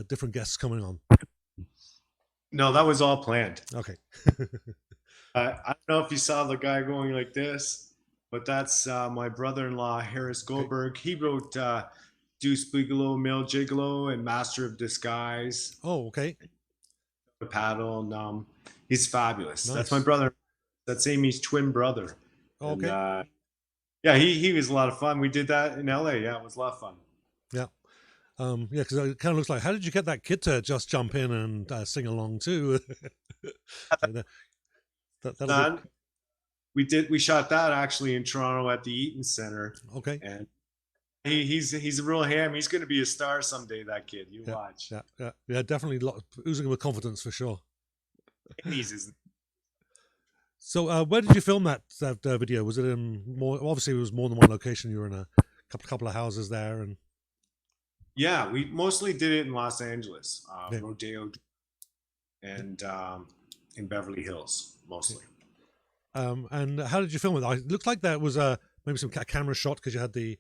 different guests coming on? No, that was all planned. Okay. I don't know if you saw the guy going like this, but that's my brother-in-law, Harris Goldberg. Okay. He wrote Deuce Bigalow, Male Gigolo, and Master of Disguise. Oh, okay. The Paddle, and he's fabulous. Nice. That's my brother. That's Amy's twin brother. Okay. And, yeah, he was a lot of fun. We did that in LA. Yeah, it was a lot of fun. Yeah. Yeah, because it kind of looks like, how did you get that kid to just jump in and sing along too? We shot that actually in Toronto at the Eaton Center. Okay. And he's a real ham. He's going to be a star someday, that kid. You watch. Yeah, definitely oozing with confidence for sure. So where did you film that video? Was it in more? Obviously, it was more than one location. You were in a couple of houses there, and yeah, we mostly did it in Los Angeles, Rodeo, and in Beverly Hills mostly. And how did you film it? It looked like there was maybe some camera shot because you had the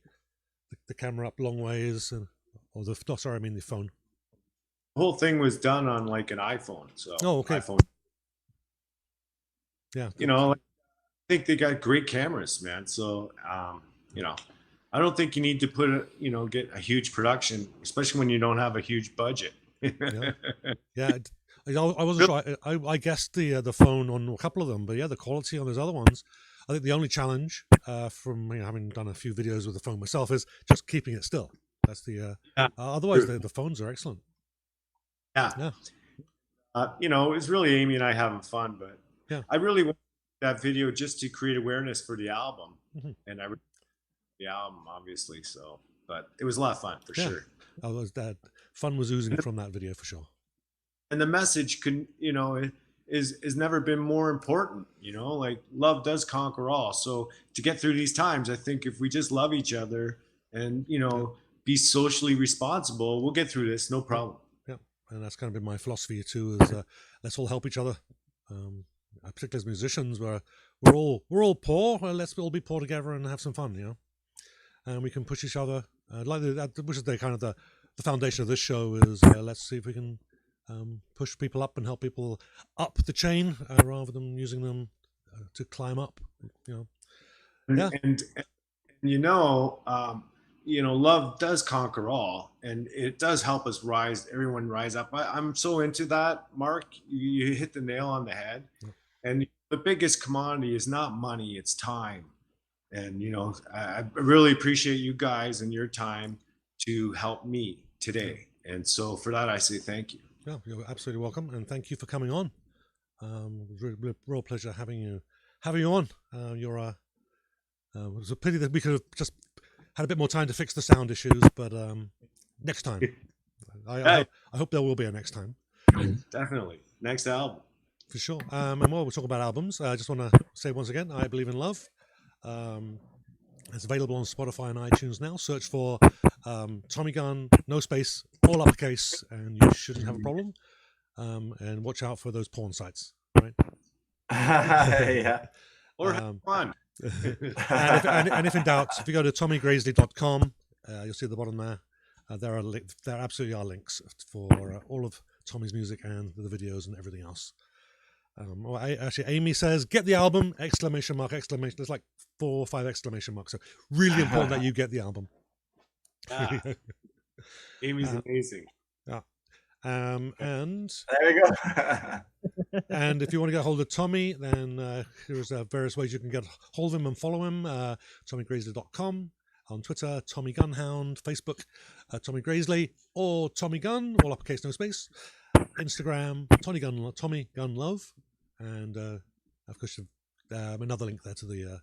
camera up long ways, or the phone. The whole thing was done on like an iPhone. So okay. iPhone. Yeah, you know, I think they got great cameras, man. So, you know, I don't think you need to get a huge production, especially when you don't have a huge budget. Yeah. I wasn't sure. I guessed the phone on a couple of them, but yeah, the quality on those other ones. I think the only challenge from having done a few videos with the phone myself is just keeping it still. That's the otherwise the phones are excellent. Yeah. It was really Amy and I having fun, but yeah, I really wanted that video just to create awareness for the album, and the album obviously. So, but it was a lot of fun for sure. That fun was oozing from that video for sure. And the message is never been more important. Like love does conquer all. So to get through these times, I think if we just love each other and be socially responsible, we'll get through this, no problem. Yeah, and that's kind of been my philosophy too. Is let's all help each other. Particularly as musicians, we're all poor. Well, let's all be poor together and have some fun. And we can push each other. Which is the kind of the foundation of this show is let's see if we can push people up and help people up the chain rather than using them to climb up. Yeah. And love does conquer all, and it does help us everyone rise up. I'm so into that, Mark. You hit the nail on the head. Yeah. And the biggest commodity is not money, it's time. And, I really appreciate you guys and your time to help me today. And so for that, I say thank you. Yeah, you're absolutely welcome. And thank you for coming on. Real pleasure having you on. It was a pity that we could have just had a bit more time to fix the sound issues, but next time. I hope there will be a next time. Definitely. Next album. For sure. And while we're talking about albums, I just want to say once again, I Believe in Love. It's available on Spotify and iTunes now. Search for Tommy Gunn, no space, all uppercase, and you shouldn't have a problem. And watch out for those porn sites, right? Yeah. Or have fun. and if in doubt, if you go to tommygrassley.com, you'll see at the bottom there. There absolutely are links for all of Tommy's music and the videos and everything else. Actually, Amy says, "Get the album!" Exclamation mark! Exclamation! There's like 4 or 5 exclamation marks. So really important that you get the album. Yeah. Amy's amazing. Yeah. And there you go. and if you want to get hold of Tommy, then there's various ways you can get hold of him and follow him. TommyGrassley.com, on Twitter, Tommy Gunhound, Facebook, Tommy Grassley, or Tommy Gunn, all uppercase, no space. Instagram, Tommy Gunn Love, and of course another link there to the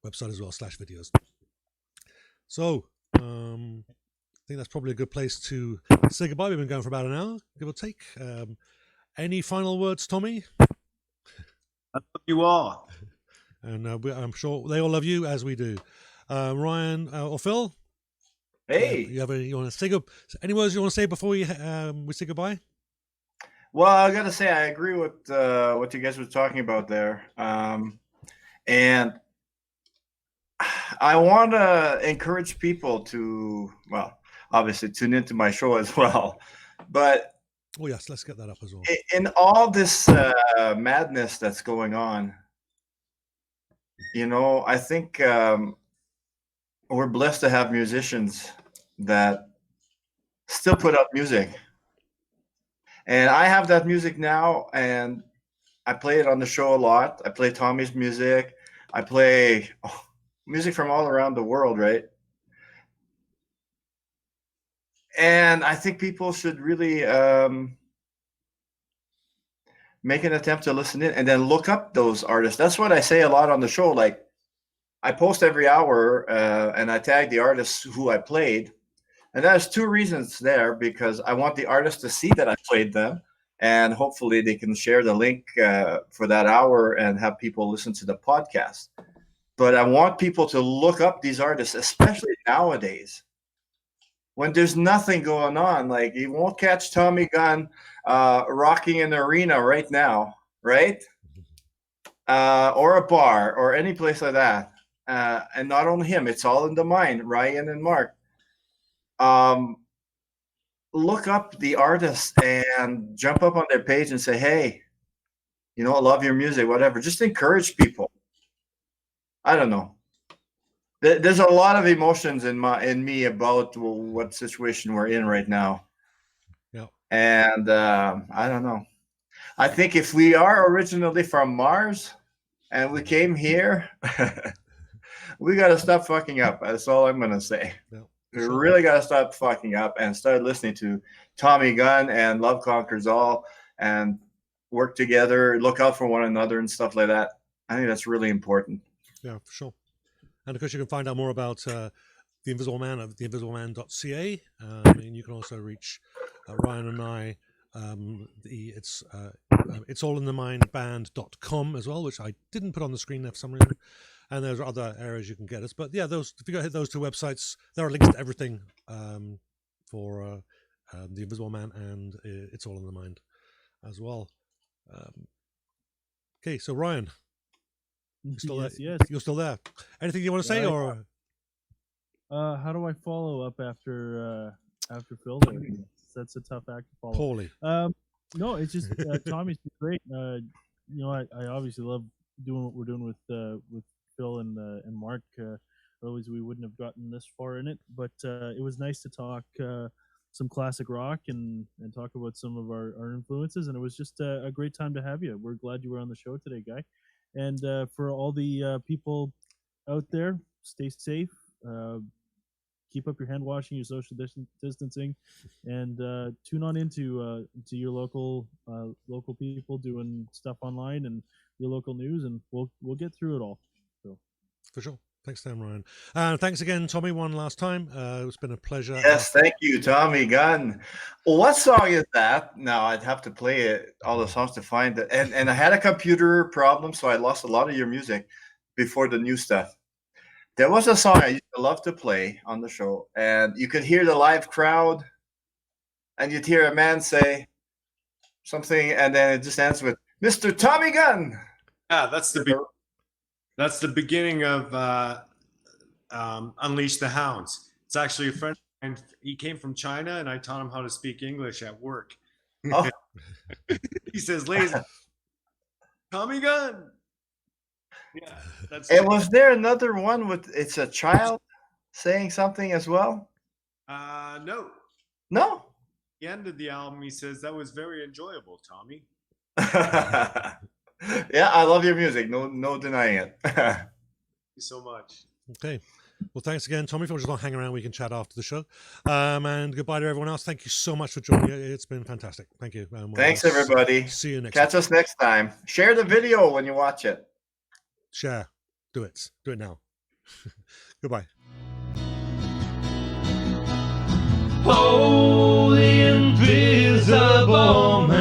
website as well, /videos. So I think that's probably a good place to say goodbye. We've been going for about an hour, give or take. Any final words, Tommy? I love you all. And I'm sure they all love you as we do. Ryan or Phil? Hey. You want to say any words you want to say before we say goodbye? Well, I gotta say, I agree with what you guys were talking about there, and I want to encourage people to, well, obviously tune into my show as well. But oh yes, let's get that up as well. In all this madness that's going on, I think we're blessed to have musicians that still put out music. And I have that music now, and I play it on the show a lot. I play Tommy's music. I play music from all around the world, right? And I think people should really make an attempt to listen in and then look up those artists. That's what I say a lot on the show. Like, I post every hour and I tag the artists who I played. And there's 2 reasons there, because I want the artists to see that I played them, and hopefully they can share the link for that hour and have people listen to the podcast. But I want people to look up these artists, especially nowadays when there's nothing going on. Like, you won't catch Tommy Gunn rocking an arena right now, right? Or a bar or any place like that. And not only him, it's all in the mind, Ryan and Mark. Look up the artist and jump up on their page and say, hey, I love your music, whatever. Just encourage people. I don't know. there's a lot of emotions in me about what situation we're in right now. Yeah. And I don't know. I think if we are originally from Mars and we came here, we got to stop fucking up. That's all I'm going to say. Yeah, We sure. really got to stop fucking up and start listening to Tommy Gunn and Love Conquers All and work together, look out for one another and stuff like that. I think that's really important. Yeah, for sure. And of course, you can find out more about The Invisible Man at theinvisibleman.ca. And you can also reach Ryan and I. It's allinthemindband.com as well, which I didn't put on the screen there for some reason. And there's other areas you can get us. But yeah, if you go hit those two websites, there are links to everything for The Invisible Man and It's All in the Mind as well. Okay, so Ryan, you're still Yes, there? yes. You're still there. Anything you want to say, Yeah, or how do I follow up after Phil? There? That's a tough act to follow. poorly? No, it's just Tommy's been great. I obviously love doing what we're doing with Phil and Mark. Otherwise, we wouldn't have gotten this far in it. But it was nice to talk some classic rock and talk about some of our influences. And it was just a great time to have you. We're glad you were on the show today, Guy. And for all the people out there, stay safe. Keep up your hand washing, your social distancing, and tune on into your local people doing stuff online and your local news, and we'll get through it all. So, For sure. Thanks, Sam, Ryan. And thanks again, Tommy, one last time. It's been a pleasure. Yes, thank you, Tommy Gunn. What song is that? Now I'd have to play it, all the songs to find it. And I had a computer problem, so I lost a lot of your music before the new stuff. There was a song I used to love to play on the show, and you could hear the live crowd, and you'd hear a man say something, and then it just ends with Mr. Tommy Gunn. Yeah, that's the beginning of Unleash the Hounds. It's actually a friend, and he came from China, and I taught him how to speak English at work. Oh. He says, "Ladies, Tommy Gunn." Yeah, that's. And was there another one with it's a child saying something as well? No. No. The end of the album, he says, "That was very enjoyable, Tommy." Yeah, I love your music. No denying it. Thank you so much. Okay. Well, thanks again, Tommy. If you just want to hang around, we can chat after the show. And goodbye to everyone else. Thank you so much for joining. It's been fantastic. Thank you. Thanks, everybody. See you next Catch time. us next time. Share the video when you watch it. Share. Do it. Do it now. Goodbye. Oh, the invisible man.